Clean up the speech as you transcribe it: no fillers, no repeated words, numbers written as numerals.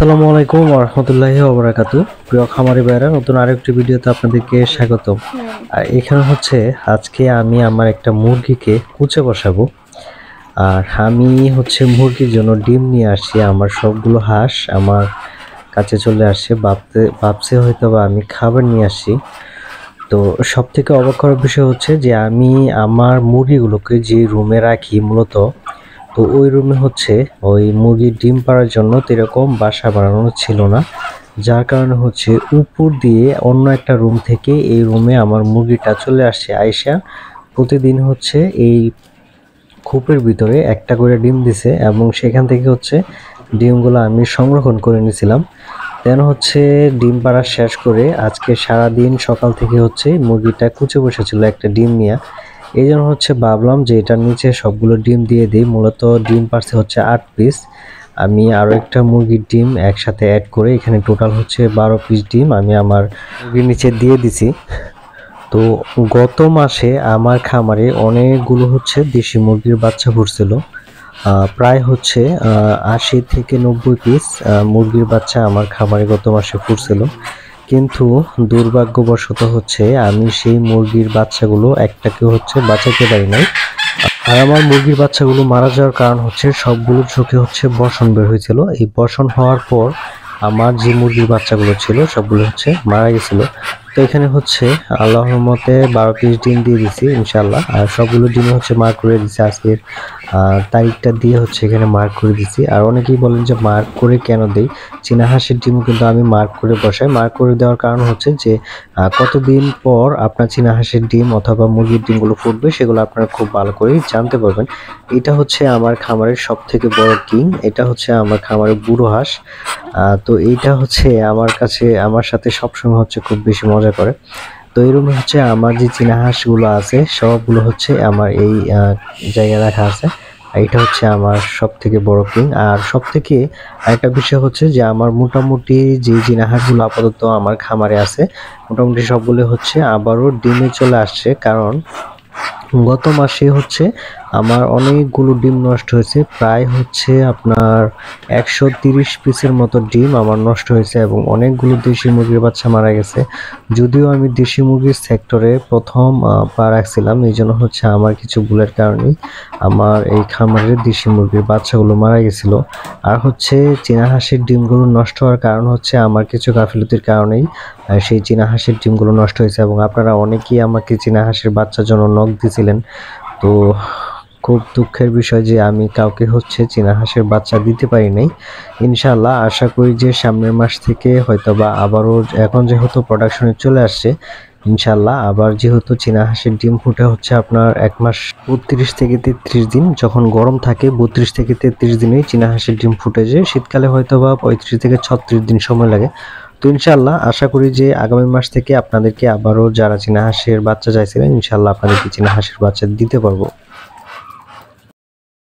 আসসালামু আলাইকুম ওয়া রাহমাতুল্লাহি ওয়া বারাকাতুহু। প্রিয় খামারি ভাইরা, নতুন আরেকটি ভিডিওতে আপনাদেরকে স্বাগতম। আর এখানে হচ্ছে আজকে আমি আমার একটা মুরগিকে কুচে বসাবো। আর আমি হচ্ছে মুরগির জন্য ডিম নিয়ে আসছি। আমার সবগুলো হাঁস আমার কাছে চলে আসছে, ভাবছে হয়তো বা আমি খাবার নিয়ে আসছি। তো সবথেকে অবাক করার বিষয় হচ্ছে যে আমি আমার মুরগিগুলোকে যে রুমে রাখি মূলত, তো ওই রুমে হচ্ছে ওই মুরগির ডিম পাড়ার জন্য এরকম বাসা বানানো ছিল না, যার কারণে হচ্ছে উপর দিয়ে অন্য একটা রুম থেকে এই রুমে আমার মুরগিটা চলে আসছে। আয়শা প্রতিদিন হচ্ছে এই খোপের ভিতরে একটা করে ডিম দিছে এবং সেখান থেকে হচ্ছে ডিমগুলো আমি সংরক্ষণ করে নিয়েছিলাম। দেন হচ্ছে ডিম পাড়া শেষ করে আজকে সারাদিন সকাল থেকে হচ্ছে মুরগিটা কুচে বসেছিল একটা ডিম নিয়ে। এই জন্য হচ্ছে ভাবলাম যে এটার নিচে সবগুলো ডিম দিয়ে দিই। মূলত ডিম পারছে হচ্ছে 8 পিস। আমি আরও একটা মুরগির ডিম একসাথে অ্যাড করে এখানে টোটাল হচ্ছে 12 পিস ডিম আমি আমার মুরগির নিচে দিয়ে দিছি। তো গত মাসে আমার খামারে অনেকগুলো হচ্ছে দেশি মুরগির বাচ্চা ফুটছিল। প্রায় হচ্ছে 80 থেকে 90 পিস মুরগির বাচ্চা আমার খামারে গত মাসে ফুটছিল। কিন্তু দুর্ভাগ্যবশত হচ্ছে আমি সেই মুরগির বাচ্চাগুলো একটাকেও হচ্ছে বাঁচাতে পারি নাই। আর আমার মুরগির বাচ্চাগুলো মারা যাওয়ার কারণ হচ্ছে সবগুলোর চোখে হচ্ছে বসন বের হয়েছিল। এই বসন হওয়ার পর আমার যে মুরগির বাচ্চাগুলো ছিল সবগুলো হচ্ছে মারা গেছিল। তো এখানে হচ্ছে আল্লাহর রহমতে 12 পিস ডিম দিয়ে দিছি ইনশাল্লাহ। আর সবগুলো ডিম হচ্ছে মার্ক করে দিছি, আজকের তারিখটা দিয়ে হচ্ছে এখানে মার্ক করে দিছি। আর অনেকেই বলেন যে মার্ক করে কেন দেই, চীনা হাঁসের ডিম কিন্তু আমি মার্ক করে বসাই। মার্ক করে দেওয়ার কারণ হচ্ছে যে কতদিন পর আপনার চীনা হাঁসের ডিম অথবা মুরগির ডিমগুলো ফুটবে সেগুলো আপনারা খুব ভালো করেই জানতে পারবেন। এটা হচ্ছে আমার খামারের সব থেকে বড় কিং, এটা হচ্ছে আমার খামারের বুড়ো হাঁস। তো এইটা হচ্ছে আমার কাছে আমার সাথে সবসময় হচ্ছে খুব বেশি মজা করে। তো এরকম হচ্ছে আমার যে চীনা হাঁসগুলো আছে সবগুলো হচ্ছে আমার এই জায়গায় রাখা আছে। এটা হচ্ছে আমার সব থেকে বড় কিং। আর সব থেকে আরেকটা বিষয় হচ্ছে যে আমার মোটামুটি যে চীনা হাঁসগুলো আপাতত আমার খামারে আছে মোটামুটি সবগুলো হচ্ছে আবারও ডিমে চলে আসছে। কারণ গত মাসে হচ্ছে আমার অনেকগুলো ডিম নষ্ট হয়েছে, প্রায় হচ্ছে আপনার 130 পিসের মতো ডিম আমার নষ্ট হয়েছে এবং অনেকগুলো দেশি মুরগির বাচ্চা মারা গেছে। যদিও আমি দেশি মুরগির সেক্টরে প্রথম পা রাখছিলাম, এই জন্য হচ্ছে আমার কিছু ভুলের কারণেই আমার এই খামারের দেশি মুরগির বাচ্চাগুলো মারা গেছিলো। আর হচ্ছে চীনা হাঁসের ডিমগুলো নষ্ট হওয়ার কারণ হচ্ছে আমার কিছু গাফিলতির কারণেই সেই চীনা হাঁসের ডিমগুলো নষ্ট হয়েছে। এবং আপনারা অনেকেই আমাকে চীনা হাঁসের বাচ্চার জন্য নক দিয়েছিলেন। তো খুব দুঃখের বিষয় যে আমি কাউকে হচ্ছে চীনা হাঁসের বাচ্চা দিতে পারি নাই। ইনশাআল্লাহ আশা করি যে সামনের মাস থেকে হয়তোবা আবারও, এখন যেহেতু প্রোডাকশনে চলে আসছে ইনশাআল্লাহ আবার যেহেতু চীনা হাঁসের ডিম ফুটে হচ্ছে আপনার 1 মাস 32 থেকে 33 দিন, যখন গরম থাকে 32 থেকে 33 দিনেই চীনা হাঁসের ডিম ফুটে যায়। শীতকালে হয়তোবা 35 থেকে 36 দিন সময় লাগে। তো ইনশাআল্লাহ আশা করি যে আগামী মাস থেকে আপনাদেরকে আবারও যারা চীনা হাঁসের বাচ্চা চাইছিলেন ইনশাআল্লাহ আপনাদেরকে চীনা হাঁসের বাচ্চা দিতে পারবো।